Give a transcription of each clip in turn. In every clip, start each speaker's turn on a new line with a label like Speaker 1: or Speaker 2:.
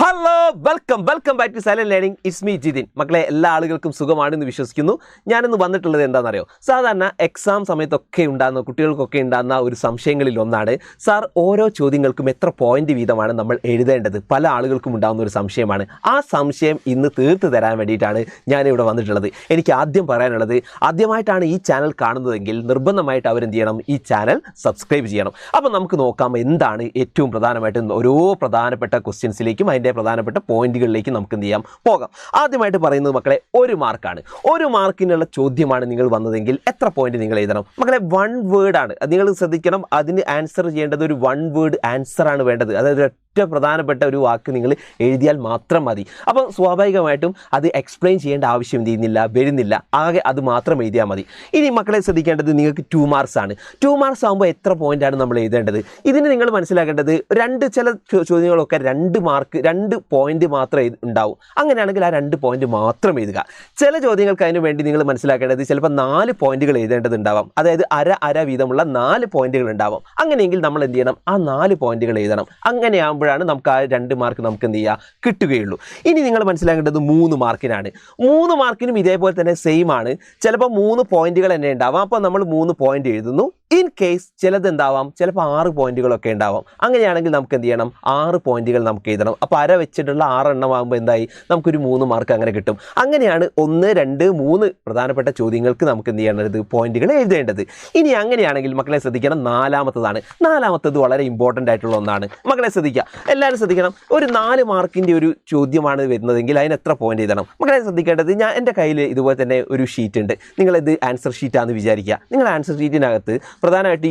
Speaker 1: Hello welcome back to Silent Learning. It's me Jithin. മക്കളെ, എല്ലാ ആളുകൾക്കും സുഖമാണെന്ന് വിശ്വസിക്കുന്നു. ഞാനിന്ന് വന്നിട്ടുള്ളത് എന്താണെന്നറിയോ? സാധാരണ എക്സാം സമയത്തൊക്കെ ഉണ്ടാകുന്ന കുട്ടികൾക്കൊക്കെ ഉണ്ടാകുന്ന ഒരു സംശയങ്ങളിൽ ഒന്നാണ്, സാർ ഓരോ ചോദ്യങ്ങൾക്കും എത്ര പോയിന്റ് വീതമാണ് നമ്മൾ എഴുതേണ്ടത്? പല ആളുകൾക്കും ഉണ്ടാകുന്ന ഒരു സംശയമാണ്. ആ സംശയം ഇന്ന് തീർത്ത് തരാൻ വേണ്ടിയിട്ടാണ് ഞാനിവിടെ വന്നിട്ടുള്ളത്. എനിക്ക് ആദ്യം പറയാനുള്ളത്, ആദ്യമായിട്ടാണ് ഈ ചാനൽ കാണുന്നതെങ്കിൽ നിർബന്ധമായിട്ട് അവരെന്ത് ചെയ്യണം? ഈ ചാനൽ സബ്സ്ക്രൈബ് ചെയ്യണം. അപ്പോൾ നമുക്ക് നോക്കാം എന്താണ് ഏറ്റവും പ്രധാനമായിട്ടും ഓരോ പ്രധാനപ്പെട്ട ക്വസ്റ്റ്യൻസിലേക്കും അതിൻ്റെ പ്രധാനപ്പെട്ട പോയിന്റുകളിലേക്ക് നമുക്ക് എന്ത് ചെയ്യാം? പോകാം. ആദ്യമായിട്ട് പറയുന്നത് മക്കളെ, ഒരു മാർക്കാണ്. ഒരു മാർക്കിനുള്ള ചോദ്യമാണ് നിങ്ങൾ വന്നതെങ്കിൽ എത്ര പോയിന്റ് നിങ്ങൾ എഴുതണം? മക്കളെ, 1 വേർഡാണ്. അത് നിങ്ങൾ ശ്രദ്ധിക്കണം. അതിന് ആൻസർ ചെയ്യേണ്ടത് ഒരു 1 വേർഡ് ആൻസറാണ് വേണ്ടത്. അതായത് പ്രധാനപ്പെട്ട ഒരു വാക്ക് നിങ്ങൾ എഴുതിയാൽ മാത്രം മതി. അപ്പോൾ സ്വാഭാവികമായിട്ടും അത് എക്സ്പ്ലെയിൻ ചെയ്യേണ്ട ആവശ്യം വരുന്നില്ല. ആകെ അത് മാത്രം എഴുതിയാൽ മതി. ഇനി മക്കളെ ശ്രദ്ധിക്കേണ്ടത്, നിങ്ങൾക്ക് 2 മാർക്സ് ആണ്. 2 മാർക്സ് ആകുമ്പോൾ എത്ര പോയിന്റാണ് നമ്മൾ എഴുതേണ്ടത്? ഇതിന് നിങ്ങൾ മനസ്സിലാക്കേണ്ടത്, ചില ചോദ്യങ്ങളൊക്കെ 2 മാർക്ക് 2 പോയിന്റ് മാത്രമേ ഉണ്ടാവും. അങ്ങനെയാണെങ്കിൽ ആ 2 പോയിന്റ് മാത്രം എഴുതുക. ചില ചോദ്യങ്ങൾക്ക് അതിന് വേണ്ടി നിങ്ങൾ മനസ്സിലാക്കേണ്ടത് ചിലപ്പോൾ 4 പോയിന്റുകൾ എഴുതേണ്ടതുണ്ടാവാം. അതായത് അര വീതമുള്ള 4 പോയിന്റുകൾ ഉണ്ടാവാം. അങ്ങനെയെങ്കിൽ നമ്മൾ എന്ത് ചെയ്യണം? ആ 4 പോയിന്റുകൾ എഴുതണം. അങ്ങനെയാകുമ്പോൾ നമുക്ക് ആ 2 മാർക്ക് നമുക്ക് എന്ത് ചെയ്യുക? കിട്ടുകയുള്ളൂ. ഇനി നിങ്ങൾ മനസ്സിലാക്കേണ്ടത് 3 മാർക്കിനാണ്. 3 മാർക്കിനും ഇതേപോലെ തന്നെ സെയിം ആണ്. ചിലപ്പോൾ 3 പോയിന്റുകൾ തന്നെ ഉണ്ടാവാം. അപ്പോൾ നമ്മൾ 3 പോയിന്റ് എഴുതുന്നു. ഇൻ കേസ് ചിലത് എന്താവാം, ചിലപ്പോൾ 6 പോയിന്റുകളൊക്കെ ഉണ്ടാവാം. അങ്ങനെയാണെങ്കിൽ നമുക്ക് എന്ത് ചെയ്യണം? 6 പോയിന്റുകൾ നമുക്ക് എഴുതണം. അപ്പോൾ അര വെച്ചിട്ടുള്ള 6 എണ്ണം ആകുമ്പോൾ എന്തായി? നമുക്കൊരു 3 മാർക്ക് അങ്ങനെ കിട്ടും. അങ്ങനെയാണ് 1, 2, 3 പ്രധാനപ്പെട്ട ചോദ്യങ്ങൾക്ക് നമുക്ക് എന്ത് ചെയ്യേണ്ടത്? പോയിന്റുകൾ എഴുതേണ്ടത്. ഇനി അങ്ങനെയാണെങ്കിൽ മക്കളെ ശ്രദ്ധിക്കണം, നാലാമത്തത് വളരെ ഇമ്പോർട്ടൻ്റ് ആയിട്ടുള്ള ഒന്നാണ്. മക്കളെ ശ്രദ്ധിക്കുക, എല്ലാവരും ശ്രദ്ധിക്കണം. ഒരു 4 മാർക്കിൻ്റെ ഒരു ചോദ്യമാണ് വരുന്നതെങ്കിൽ അതിന് എത്ര പോയിന്റ് എഴുതണം? മക്കളെ ശ്രദ്ധിക്കേണ്ടത്, എൻ്റെ കയ്യിൽ ഇതുപോലെ തന്നെ ഒരു ഷീറ്റ് ഉണ്ട്. നിങ്ങളിത് ആൻസർ ഷീറ്റാണെന്ന് വിചാരിക്കുക. നിങ്ങൾ ആൻസർ ഷീറ്റിനകത്ത് പ്രധാനമായിട്ട്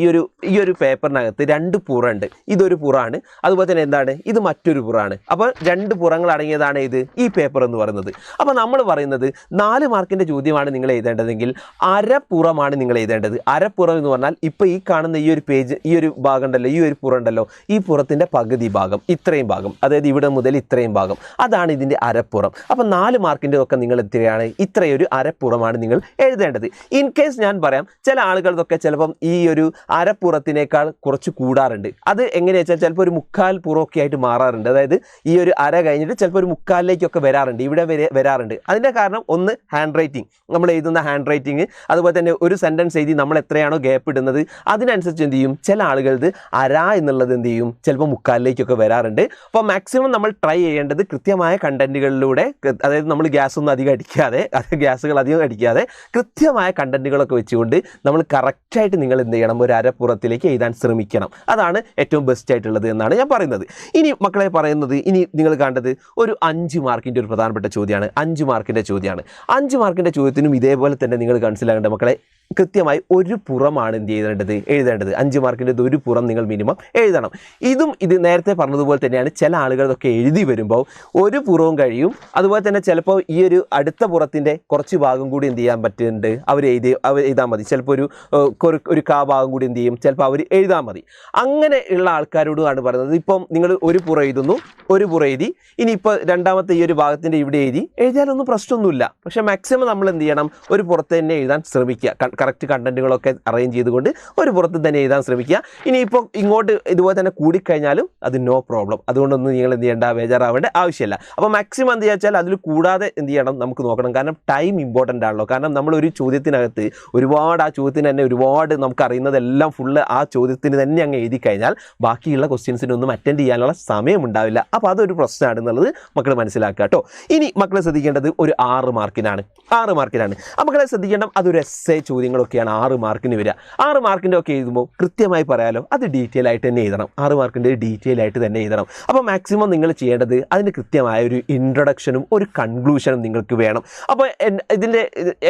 Speaker 1: ഈ ഒരു പേപ്പറിനകത്ത് 2 പുറമുണ്ട്. ഇതൊരു പുറമാണ്, അതുപോലെ തന്നെ എന്താണ്, ഇത് മറ്റൊരു പുറമാണ്. അപ്പോൾ 2 പുറങ്ങൾ അടങ്ങിയതാണ് ഇത് ഈ പേപ്പർ എന്ന് പറയുന്നത്. അപ്പോൾ നമ്മൾ പറയുന്നത് 4 മാർക്കിൻ്റെ ചോദ്യമാണ് നിങ്ങൾ എഴുതേണ്ടതെങ്കിൽ അരപ്പുറമാണ് നിങ്ങൾ എഴുതേണ്ടത്. അരപ്പുറം എന്ന് പറഞ്ഞാൽ ഇപ്പോൾ ഈ കാണുന്ന ഈ ഒരു പേജ്, ഈ ഒരു ഭാഗം ഉണ്ടല്ലോ, ഈ ഒരു പുറം ഉണ്ടല്ലോ, ഈ പുറത്തിൻ്റെ പകുതി ഭാഗം, ഇത്രയും ഭാഗം, അതായത് ഇവിടെ മുതൽ ഇത്രയും ഭാഗം, അതാണ് ഇതിൻ്റെ അരപ്പുറം. അപ്പോൾ 4 മാർക്കിൻ്റെ ഒക്കെ നിങ്ങൾ എത്രയാണ്? ഇത്രയൊരു അരപ്പുറമാണ് നിങ്ങൾ എഴുതേണ്ടത്. ഇൻ കേസ് ഞാൻ പറയാം, ചില ആളുകൾക്കൊക്കെ ചിലപ്പം ഈ ഒരു അരപ്പുറത്തിനേക്കാൾ കുറച്ച് കൂടാറുണ്ട്. അത് എങ്ങനെയാ വെച്ചാൽ ചിലപ്പോൾ ഒരു 1/4 പുറമൊക്കെ ആയിട്ട് മാറാറുണ്ട്. അതായത് ഈ ഒരു അര കഴിഞ്ഞിട്ട് ചിലപ്പോൾ ഒരു 1/4ലേക്കൊക്കെ വരാറുണ്ട്, ഇവിടെ വരാറുണ്ട്. അതിൻ്റെ കാരണം ഒന്ന് ഹാൻഡ് റൈറ്റിംഗ്, നമ്മൾ എഴുതുന്ന ഹാൻഡ് റൈറ്റിംഗ്, അതുപോലെ തന്നെ ഒരു സെൻറ്റൻസ് എഴുതി നമ്മൾ എത്രയാണോ ഗ്യാപ്പ് ഇടുന്നത് അതിനനുസരിച്ച് എന്ത് ചെയ്യും, ചില ആളുകളത് അര എന്നുള്ളത് എന്ത് ചെയ്യും, ചിലപ്പോൾ 1/4ലേക്കൊക്കെ വരാറുണ്ട്. അപ്പോൾ മാക്സിമം നമ്മൾ ട്രൈ ചെയ്യേണ്ടത് കൃത്യമായ കണ്ടന്റുകളിലൂടെ, അതായത് നമ്മൾ ഗ്യാസൊന്നും അധികം അടിക്കാതെ, ഗ്യാസുകൾ അധികം അടിക്കാതെ കൃത്യമായ കണ്ടന്റുകളൊക്കെ വെച്ചുകൊണ്ട് നമ്മൾ കറക്റ്റായിട്ട് നിങ്ങൾ എന്ത് ചെയ്യണം? ഒരു അരപ്പുറത്തിലേക്ക് എഴുതാൻ ശ്രമിക്കണം. അതാണ് ഏറ്റവും ബെസ്റ്റ് ആയിട്ടുള്ളത് എന്നാണ് ഞാൻ പറയുന്നത്. ഇനി മക്കളെ പറയുന്നത്, ഇനി നിങ്ങൾ കണ്ടത് ഒരു 5 മാർക്കിൻ്റെ ഒരു പ്രധാനപ്പെട്ട ചോദ്യമാണ്. 5 മാർക്കിൻ്റെ ചോദ്യമാണ്. 5 മാർക്കിൻ്റെ ചോദ്യത്തിനും ഇതേപോലെ തന്നെ നിങ്ങൾ മനസ്സിലാക്കേണ്ട മക്കളെ, കൃത്യമായി ഒരു പുറമാണ് എന്ത് എഴുതേണ്ടത്. 5 മാർക്കിൻ്റെ ഒരു പുറം നിങ്ങൾ മിനിമം എഴുതണം. ഇത് നേരത്തെ പറഞ്ഞതുപോലെ തന്നെയാണ്. ചില ആളുകളൊക്കെ എഴുതി വരുമ്പോൾ ഒരു പുറവും കഴിയും. അതുപോലെ തന്നെ ചിലപ്പോൾ ഈ ഒരു അടുത്ത പുറത്തിൻ്റെ കുറച്ച് ഭാഗം കൂടി എന്ത് ചെയ്യാൻ പറ്റുന്നുണ്ട്, അവർ എഴുതാൻ മതി. ചിലപ്പോൾ ഒരു ഭാഗം കൂടി എന്ത് ചെയ്യും, ചിലപ്പോൾ അവർ എഴുതാൻ മതി. അങ്ങനെ ഉള്ള ആൾക്കാരോടാണ് പറയുന്നത്. ഇപ്പം നിങ്ങൾ ഒരു പുറം എഴുതുന്നു, ഒരു പുറം എഴുതി, ഇനിയിപ്പോൾ രണ്ടാമത്തെ ഈ ഒരു ഭാഗത്തിൻ്റെ ഇവിടെ എഴുതിയാലൊന്നും പ്രശ്നമൊന്നുമില്ല. പക്ഷേ മാക്സിമം നമ്മൾ എന്ത് ചെയ്യണം? ഒരു പുറത്ത് തന്നെ എഴുതാൻ ശ്രമിക്കുക. കറക്റ്റ് കണ്ടന്റുകളൊക്കെ അറേഞ്ച് ചെയ്തുകൊണ്ട് ഒരു പുറത്ത് തന്നെ എഴുതാൻ ശ്രമിക്കുക. ഇനിയിപ്പോൾ ഇങ്ങോട്ട് ഇതുപോലെ തന്നെ കൂടിക്കഴിഞ്ഞാലും അത് നോ പ്രോബ്ലം. അതുകൊണ്ടൊന്നും നിങ്ങൾ എന്ത് ചെയ്യേണ്ട, ബേജാറാവേണ്ട ആവശ്യമില്ല. അപ്പോൾ മാക്സിമം എന്ത് വെച്ചാൽ അതിൽ കൂടാതെ എന്ത് ചെയ്യണം, നമുക്ക് നോക്കണം. കാരണം ടൈം ഇമ്പോർട്ടൻ്റ് ആണല്ലോ. കാരണം നമ്മളൊരു ചോദ്യത്തിനകത്ത് ഒരുപാട്, ആ ചോദ്യത്തിന് തന്നെ ഒരുപാട് നമുക്ക് അറിയുന്നതെല്ലാം ഫുള്ള് ആ ചോദ്യത്തിന് തന്നെ അങ്ങ് എഴുതി കഴിഞ്ഞാൽ ബാക്കിയുള്ള ക്വസ്റ്റ്യൻസിനൊന്നും അറ്റൻഡ് ചെയ്യാനുള്ള സമയം ഉണ്ടാവില്ല. അപ്പോൾ അതൊരു പ്രശ്നമാണെന്നുള്ളത് മക്കൾ മനസ്സിലാക്കുക കേട്ടോ. ഇനി മക്കളെ ശ്രദ്ധിക്കേണ്ടത് ഒരു 6 മാർക്കിനാണ്. മക്കളെ ശ്രദ്ധിക്കേണ്ടത് അതൊരു എസ്സേ ചോദ്യങ്ങളൊക്കെയാണ് 6 മാർക്കിന് വരിക. 6 മാർക്കിൻ്റെ ഒക്കെ എഴുതുമ്പോൾ കൃത്യമായി പറയാലോ, അത് ഡീറ്റെയിൽ ആയിട്ട് തന്നെ എഴുതണം. 6 മാർക്കിൻ്റെ ഡീറ്റെയിൽ ആയിട്ട് തന്നെ എഴുതണം. അപ്പോൾ മാക്സിമം നിങ്ങൾ ചെയ്യേണ്ടത് അതിന് കൃത്യമായ ഒരു ഇൻട്രൊഡക്ഷനും ഒരു കൺക്ലൂഷനും നിങ്ങൾക്ക് വേണം. അപ്പോൾ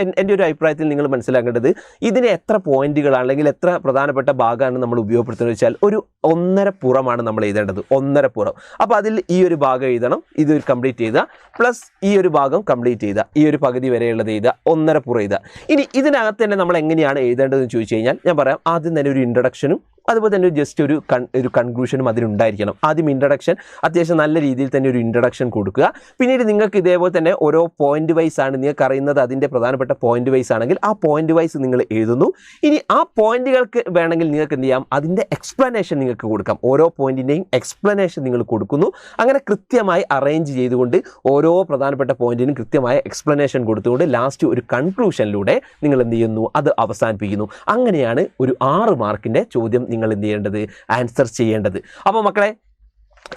Speaker 1: എൻ്റെ ഒരു അഭിപ്രായത്തിൽ നിങ്ങൾ മനസ്സിലാക്കേണ്ടത്, ഇതിന് എത്ര പോയിന്റുകളാണ് അല്ലെങ്കിൽ എത്ര പ്രധാനപ്പെട്ട ഭാഗമാണ് നമ്മൾ ഉപയോഗപ്പെടുത്തുന്നത് വെച്ചാൽ ഒരു 1.5 പുറമാണ് നമ്മൾ എഴുതേണ്ടത്. 1.5 പുറം. അപ്പോൾ അതിൽ ഈ ഒരു ഭാഗം എഴുതണം, ഇത് കംപ്ലീറ്റ് ചെയ്യുക, പ്ലസ് ഈ ഒരു ഭാഗം കംപ്ലീറ്റ് ചെയ്യുക, ഈ ഒരു പകുതി വരെയുള്ളത് എഴുതുക, 1.5 പുറം എഴുതുക. ഇനി ഇതിനകത്ത് തന്നെ നമ്മൾ എങ്ങനെയാണ് എഴുതേണ്ടതെന്ന് ചോദിച്ചു കഴിഞ്ഞാൽ ഞാൻ പറയാം. ആദ്യം തന്നെ ഒരു ഇൻട്രൊഡക്ഷനും അതുപോലെ തന്നെ ജസ്റ്റ് ഒരു കൺക്ലൂഷനും അതിനുണ്ടായിരിക്കണം. ആദ്യം ഇൻട്രഡക്ഷൻ അത്യാവശ്യം നല്ല രീതിയിൽ തന്നെ ഒരു ഇൻട്രഡക്ഷൻ കൊടുക്കുക. പിന്നീട് നിങ്ങൾക്ക് ഇതേപോലെ തന്നെ ഓരോ പോയിന്റ് വൈസ് ആണ് നിങ്ങൾക്ക് അറിയുന്നത്, അതിൻ്റെ പ്രധാനപ്പെട്ട പോയിന്റ് വൈസ് ആണെങ്കിൽ ആ പോയിന്റ് വൈസ് നിങ്ങൾ എഴുതുന്നു. ഇനി ആ പോയിന്റുകൾക്ക് വേണമെങ്കിൽ നിങ്ങൾക്ക് എന്ത് ചെയ്യാം, അതിൻ്റെ എക്സ്പ്ലനേഷൻ നിങ്ങൾക്ക് കൊടുക്കാം. ഓരോ പോയിന്റിൻ്റെയും എക്സ്പ്ലനേഷൻ നിങ്ങൾ കൊടുക്കുന്നു. അങ്ങനെ കൃത്യമായി അറേഞ്ച് ചെയ്തുകൊണ്ട് ഓരോ പ്രധാനപ്പെട്ട പോയിന്റിനും കൃത്യമായ എക്സ്പ്ലനേഷൻ കൊടുത്തുകൊണ്ട് ലാസ്റ്റ് ഒരു കൺക്ലൂഷനിലൂടെ നിങ്ങൾ എന്ത് ചെയ്യുന്നു, അത് അവസാനിപ്പിക്കുന്നു. അങ്ങനെയാണ് ഒരു 6 മാർക്കിൻ്റെ ചോദ്യം നിങ്ങൾ എന്ത് ചെയ്യേണ്ടത്, ആൻസർ ചെയ്യേണ്ടത്. അപ്പോൾ മക്കളെ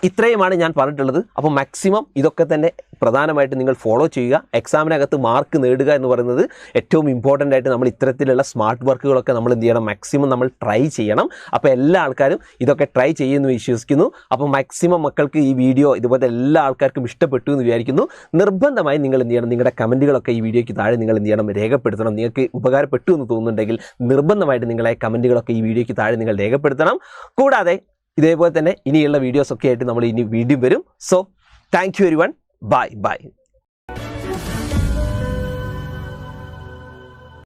Speaker 1: ഇത്രയുമാണ് ഞാൻ പറഞ്ഞിട്ടുള്ളത്. അപ്പോൾ മാക്സിമം ഇതൊക്കെ തന്നെ പ്രധാനമായിട്ട് നിങ്ങൾ ഫോളോ ചെയ്യുക. എക്സാമിനകത്ത് മാർക്ക് നേടുക എന്ന് പറയുന്നത് ഏറ്റവും ഇമ്പോർട്ടൻ്റ് ആയിട്ട് നമ്മൾ ഇത്തരത്തിലുള്ള സ്മാർട്ട് വർക്കുകളൊക്കെ നമ്മൾ എന്ത് ചെയ്യണം, മാക്സിമം നമ്മൾ ട്രൈ ചെയ്യണം. അപ്പോൾ എല്ലാ ആൾക്കാരും ഇതൊക്കെ ട്രൈ ചെയ്യുമെന്ന് വിശ്വസിക്കുന്നു. അപ്പോൾ മാക്സിമം മക്കൾക്ക് ഈ വീഡിയോ ഇതുപോലെ എല്ലാ ആൾക്കാർക്കും ഇഷ്ടപ്പെട്ടു എന്ന് വിചാരിക്കുന്നു. നിർബന്ധമായി നിങ്ങൾ എന്ത് ചെയ്യണം, നിങ്ങളുടെ കമൻറ്റുകളൊക്കെ ഈ വീഡിയോയ്ക്ക് താഴെ നിങ്ങൾ എന്ത് ചെയ്യണം, രേഖപ്പെടുത്തണം. നിങ്ങൾക്ക് ഉപകാരപ്പെട്ടു എന്ന് തോന്നുന്നുണ്ടെങ്കിൽ നിർബന്ധമായിട്ട് നിങ്ങളെ കമൻറ്റുകളൊക്കെ ഈ വീഡിയോയ്ക്ക് താഴെ നിങ്ങൾ രേഖപ്പെടുത്തണം. കൂടാതെ ഇതേപോലെ തന്നെ ഇനിയുള്ള വീഡിയോസൊക്കെ ആയിട്ട് നമ്മൾ ഇനി വീണ്ടും വരും. So thank you everyone. By.